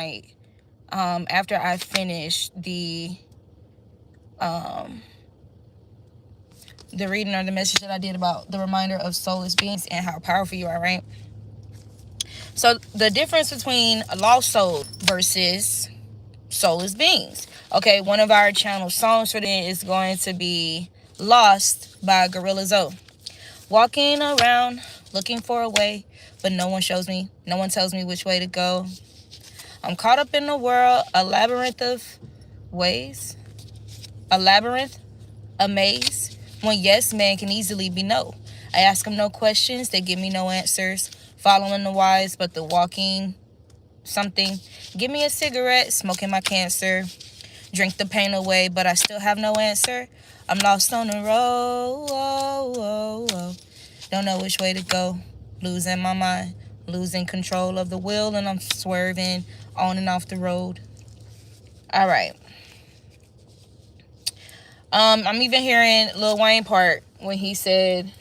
night, after I finished the reading or the message that I did about the reminder of soulless beings and how powerful you are, right? So the difference between a lost soul versus soulless beings. Okay, one of our channel songs for today is going to be Lost by Gorilla Zoe. Walking around looking for a way, but no one shows me, no one tells me which way to go. I'm caught up in the world, a labyrinth of ways, a labyrinth, a maze, when yes man can easily be no. I ask them no questions, they give me no answers. Following the wise, but the walking something. Give me a cigarette, smoking my cancer. Drink the pain away, but I still have no answer. I'm lost on the road. Don't know which way to go. Losing my mind, losing control of the wheel, and I'm swerving on and off the road. All right. I'm even hearing Lil Wayne part when he said,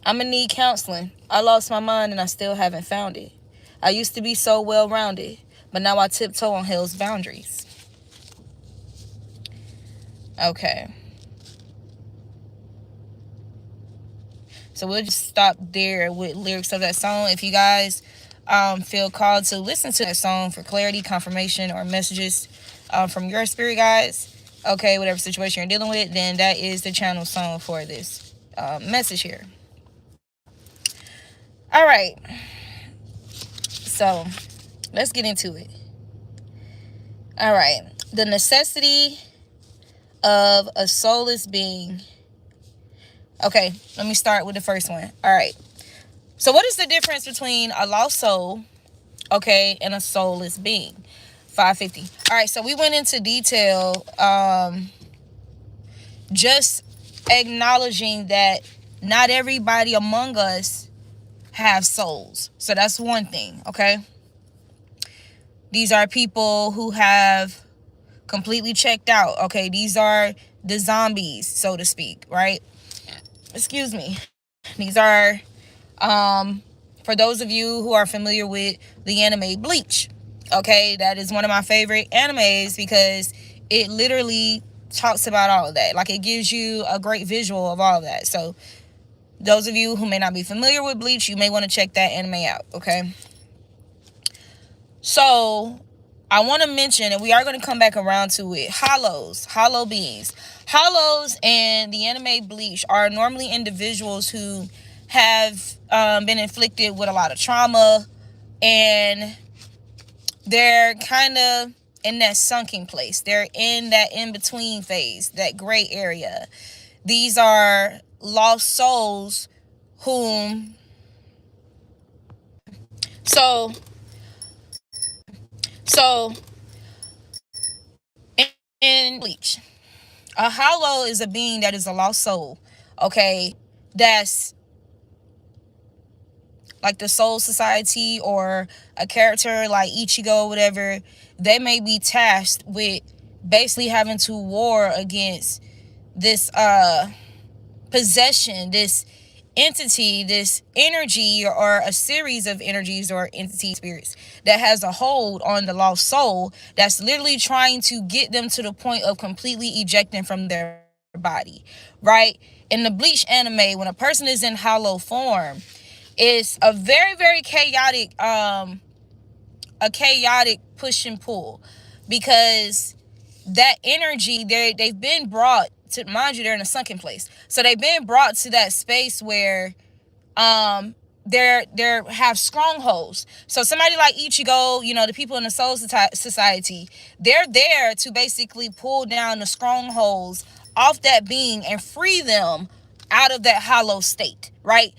I'm gonna need counseling. I lost my mind and I still haven't found it. I used to be so well-rounded, but now I tiptoe on hell's boundaries. Okay. So we'll just stop there with lyrics of that song. If you guys feel called to listen to that song for clarity, confirmation, or messages from your spirit guides, okay, whatever situation you're dealing with, then that is the channel song for this message here. All right. So let's get into it. All right. The necessity of a soulless being. Okay, let me start with the first one. All right. So what is the difference between a lost soul, okay, and a soulless being? 550. All right, so we went into detail, just acknowledging that not everybody among us have souls. So that's one thing, okay? These are people who have completely checked out, okay? These are the zombies, so to speak, right? Excuse me. These are, for those of you who are familiar with the anime Bleach, okay? That is one of my favorite animes because it literally talks about all of that. Like, it gives you a great visual of all of that. So those of you who may not be familiar with Bleach, you may want to check that anime out, okay? So I want to mention, and we are going to come back around to it, hollow beings. Hollows and the anime Bleach are normally individuals who have been inflicted with a lot of trauma, and they're kind of in that sunken place. They're in that in-between phase, that gray area. These are lost souls whom... So in Bleach, a hollow is a being that is a lost soul, okay? That's like the Soul Society or a character like Ichigo, whatever. They may be tasked with basically having to war against this possession, this entity, this energy, or a series of energies or entity spirits that has a hold on the lost soul, that's literally trying to get them to the point of completely ejecting from their body, right? In the Bleach anime, when a person is in hollow form, it's a very, very chaotic push and pull, because that energy, they've been brought to, mind you, they're in a sunken place, so they've been brought to that space where they're have strongholds. So somebody like Ichigo, you know, the people in the Soul Society, they're there to basically pull down the strongholds off that being and free them out of that hollow state, right?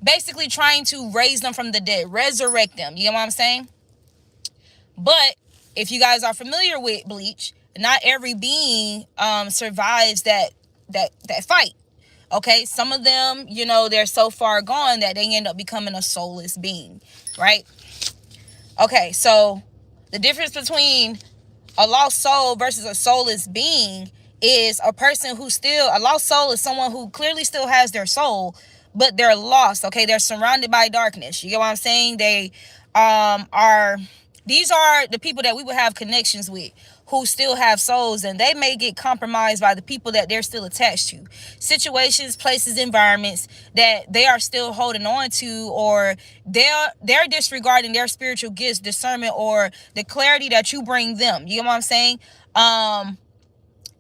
Basically trying to raise them from the dead, resurrect them. You know what I'm saying? But if you guys are familiar with Bleach, not every being survives that fight. Okay, some of them, you know, they're so far gone that they end up becoming a soulless being, right? Okay, so the difference between a lost soul versus a soulless being is a person who still, a lost soul is someone who clearly still has their soul, but they're lost, okay? They're surrounded by darkness. You get what I'm saying? They are These are the people that we would have connections with, who still have souls, and they may get compromised by the people that they're still attached to. Situations, places, environments that they are still holding on to, or they're disregarding their spiritual gifts, discernment, or the clarity that you bring them. You know what I'm saying?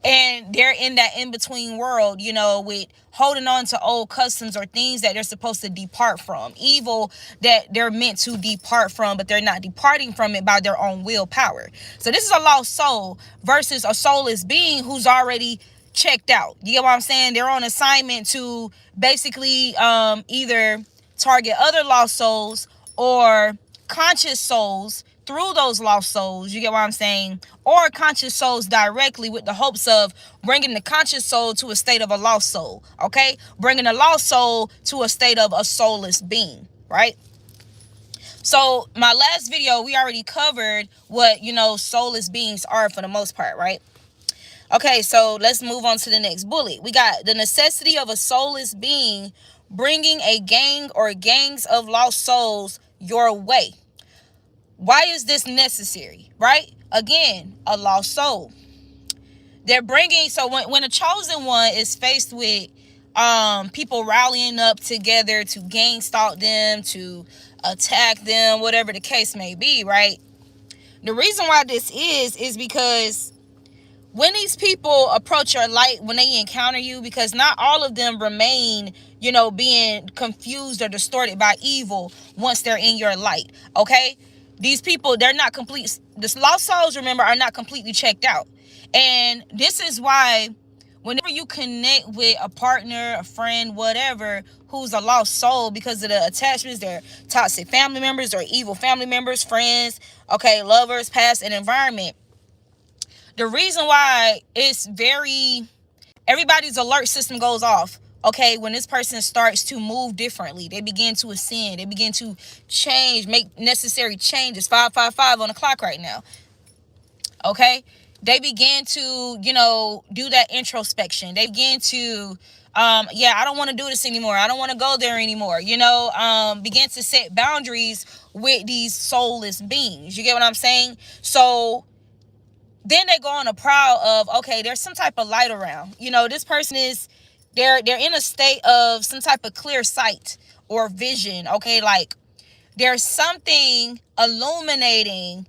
And they're in that in-between world, with holding on to old customs or things that they're supposed to depart from, evil that they're meant to depart from, but they're not departing from it by their own willpower. So this is a lost soul versus a soulless being who's already checked out. You get what I'm saying? They're on assignment to basically either target other lost souls or conscious souls through those lost souls. You get what I'm saying? Or conscious souls directly, with the hopes of bringing the conscious soul to a state of a lost soul. Okay? Bringing a lost soul to a state of a soulless being. Right? So my last video, we already covered what, soulless beings are for the most part. Right? Okay, so let's move on to the next bullet. We got the necessity of a soulless being bringing a gang or gangs of lost souls your way. Why is this necessary, right? Again, a lost soul. They're bringing, so when a chosen one is faced with people rallying up together to gang stalk them, to attack them, whatever the case may be, right? The reason why this is because when these people approach your light, when they encounter you, because not all of them remain, being confused or distorted by evil once they're in your light, okay? These people, they're not complete. The lost souls, remember, are not completely checked out. And this is why whenever you connect with a partner, a friend, whatever, who's a lost soul because of the attachments, their toxic family members or evil family members, friends, okay, lovers, past, and environment, the reason why it's everybody's alert system goes off, okay, when this person starts to move differently. They begin to ascend. They begin to change, make necessary changes. 555 on the clock right now, okay? They begin to, do that introspection. They begin to, I don't want to do this anymore. I don't want to go there anymore. Begin to set boundaries with these soulless beings. You get what I'm saying? So then they go on a prowl of, okay, there's some type of light around. This person is, they're in a state of some type of clear sight or vision. Okay, like there's something illuminating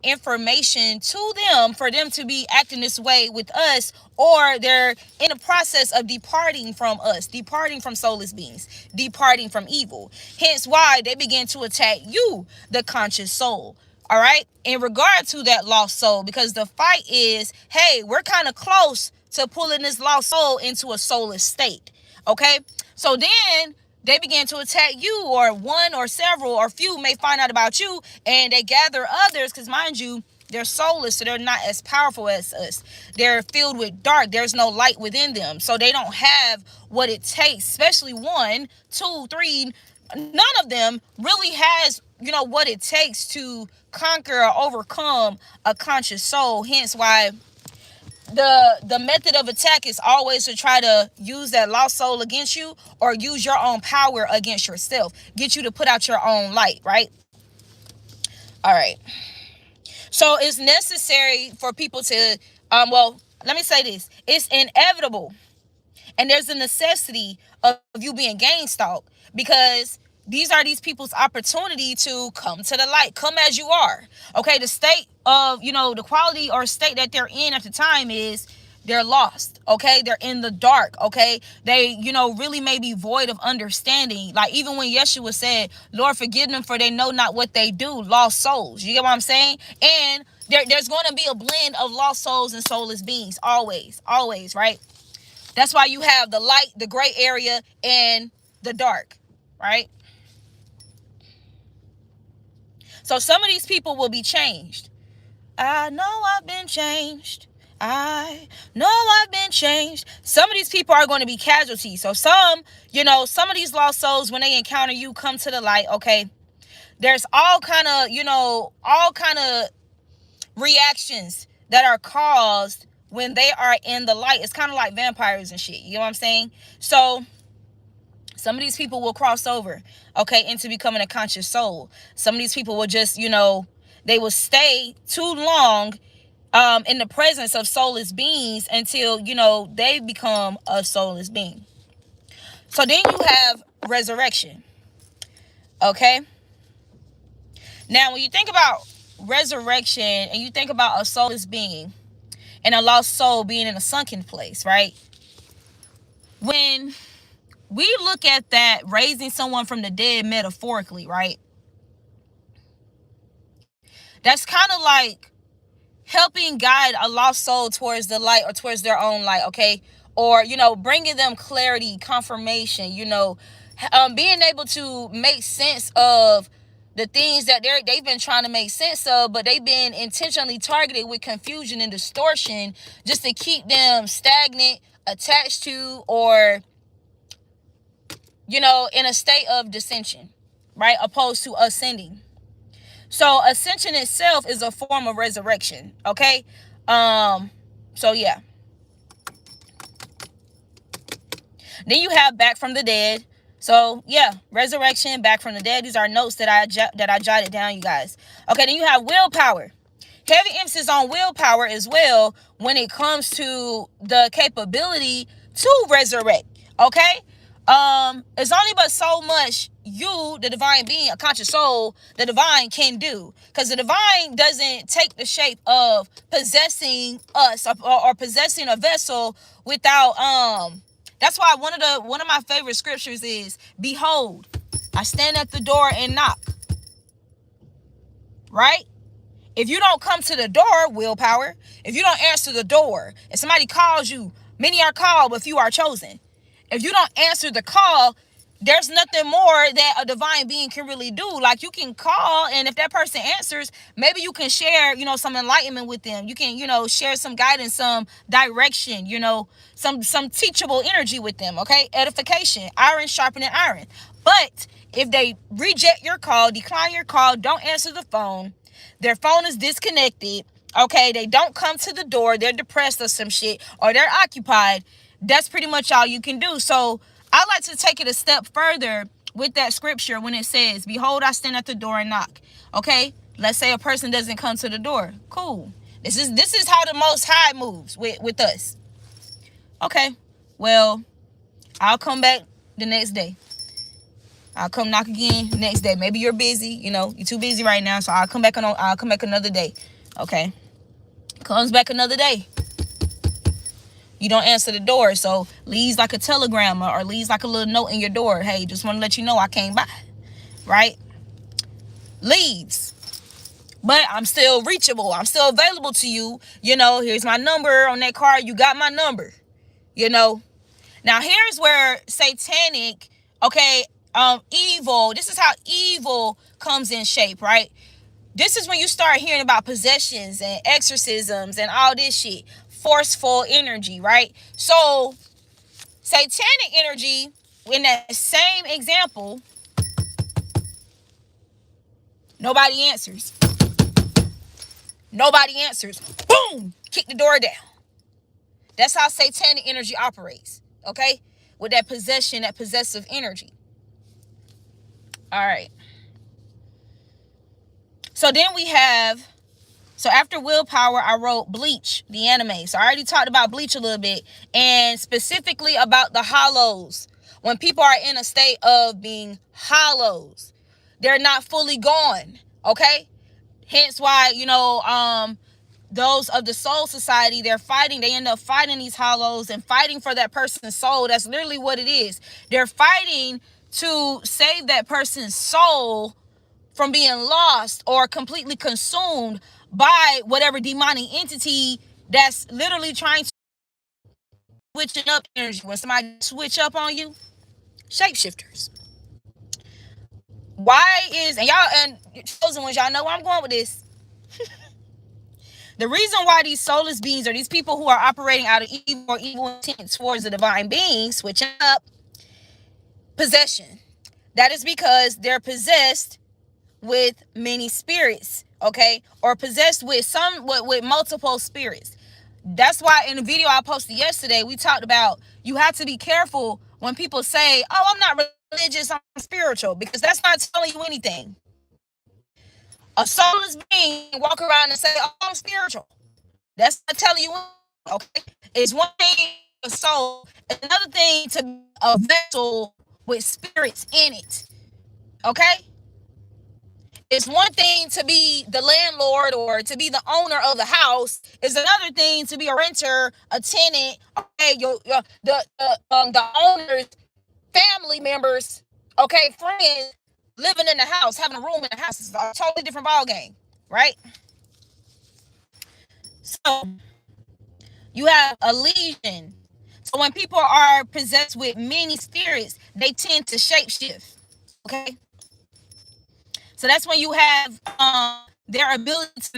information to them for them to be acting this way with us, or they're in a process of departing from us, departing from soulless beings, departing from evil. Hence why they begin to attack you, the conscious soul. All right, in regard to that lost soul, because the fight is, hey, we're kind of close to pulling this lost soul into a soulless state. Okay, so then they begin to attack you, or one or several or few may find out about you, and they gather others, because mind you, they're soulless, so they're not as powerful as us. They're filled with dark. There's no light within them, so they don't have what it takes, especially 1, 2, 3. None of them really has, what it takes to conquer or overcome a conscious soul. Hence why the method of attack is always to try to use that lost soul against you, or use your own power against yourself, get you to put out your own light, right? All right. So it's necessary for people to, let me say this. It's inevitable, and there's a necessity of you being gang stalked, because these are these people's opportunity to come to the light, come as you are. Okay, the state of, the quality or state that they're in at the time is they're lost. Okay, they're in the dark. Okay, they, really may be void of understanding. Like even when Yeshua said, Lord, forgive them for they know not what they do, lost souls. You get what I'm saying? And there's going to be a blend of lost souls and soulless beings, always, right? That's why you have the light, the gray area, and the dark, right? So some of these people will be changed. I know I've been changed. I know I've been changed. Some of these people are going to be casualties. So some of these lost souls, when they encounter you, come to the light, okay? There's all kind of reactions that are caused when they are in the light. It's kind of like vampires and shit. You know what I'm saying? So some of these people will cross over, okay, into becoming a conscious soul. Some of these people will just, They will stay too long in the presence of soulless beings until, they become a soulless being. So then you have resurrection. Okay? Now, when you think about resurrection and you think about a soulless being and a lost soul being in a sunken place, right? When we look at that, raising someone from the dead metaphorically, right? That's kind of like helping guide a lost soul towards the light or towards their own light, okay? Or, bringing them clarity, confirmation, being able to make sense of the things that they've been trying to make sense of, but they've been intentionally targeted with confusion and distortion just to keep them stagnant, attached to, or, in a state of dissension, right? Opposed to ascending. So ascension itself is a form of resurrection, okay? So yeah. Then you have back from the dead. So yeah, resurrection, back from the dead. These are notes that I jotted down, you guys. Okay, then you have willpower. Heavy emphasis on willpower as well when it comes to the capability to resurrect. Okay? It's only but so much you, the divine being, a conscious soul, the divine can do. Because the divine doesn't take the shape of possessing us or possessing a vessel without that's why one of my favorite scriptures is, behold, I stand at the door and knock. Right? If you don't come to the door, willpower, if you don't answer the door, if somebody calls you, many are called, but few are chosen. If you don't answer the call, there's nothing more that a divine being can really do. Like, you can call, and if that person answers, maybe you can share, some enlightenment with them. You can, share some guidance, some direction, some teachable energy with them, okay? Edification, iron sharpening iron. But if they reject your call, decline your call, don't answer the phone, their phone is disconnected, okay, they don't come to the door, they're depressed or some shit, or they're occupied, that's pretty much all you can do. So I like to take it a step further with that scripture when it says, behold, I stand at the door and knock. Okay, let's say a person doesn't come to the door. Cool. This is how the Most High moves with us. Okay, well, I'll come back the next day. I'll come knock again next day. Maybe you're busy, you're too busy right now, so I'll come back another day. Okay. Comes back another day. You don't answer the door, so leaves like a telegram or leaves like a little note in your door. Hey, just want to let you know I came by. Right? Leaves. But I'm still reachable. I'm still available to you. Here's my number on that card. You got my number. Now here's where satanic, okay, evil, this is how evil comes in shape, right? This is when you start hearing about possessions and exorcisms and all this shit. Forceful energy, right? So satanic energy, in that same example, nobody answers. Boom! Kick the door down. That's how satanic energy operates, okay? With that possession, that possessive energy. All right. So then we have, so after willpower, I wrote Bleach, the anime. So I already talked about Bleach a little bit, and specifically about the hollows. When people are in a state of being hollows, they're not fully gone, okay? Hence why, those of the soul society, they end up fighting these hollows and fighting for that person's soul. That's literally what it is. They're fighting to save that person's soul from being lost or completely consumed by whatever demonic entity that's literally trying to switching up energy. When somebody switch up on you, shapeshifters. Why is, and y'all, and chosen ones, y'all know where I'm going with this. The reason why these soulless beings, or these people who are operating out of evil or evil intent towards the divine being, switching up, possession. That is because they're possessed with many spirits, okay? Or possessed with multiple spirits. That's why in the video I posted yesterday, we talked about you have to be careful when people say, oh, I'm not religious, I'm spiritual, because that's not telling you anything. A soulless being walk around and say, "Oh, I'm spiritual." That's not telling you. Okay, it's one thing a soul, another thing to be a vessel with spirits in it. Okay, it's one thing to be the landlord or to be the owner of the house. It's another thing to be a renter, a tenant. Okay, the owner's family members, okay, friends living in the house, having a room in the house. Is a totally different ball game, right? So you have a legion. So when people are possessed with many spirits, they tend to shapeshift. Okay, so that's when you have their ability to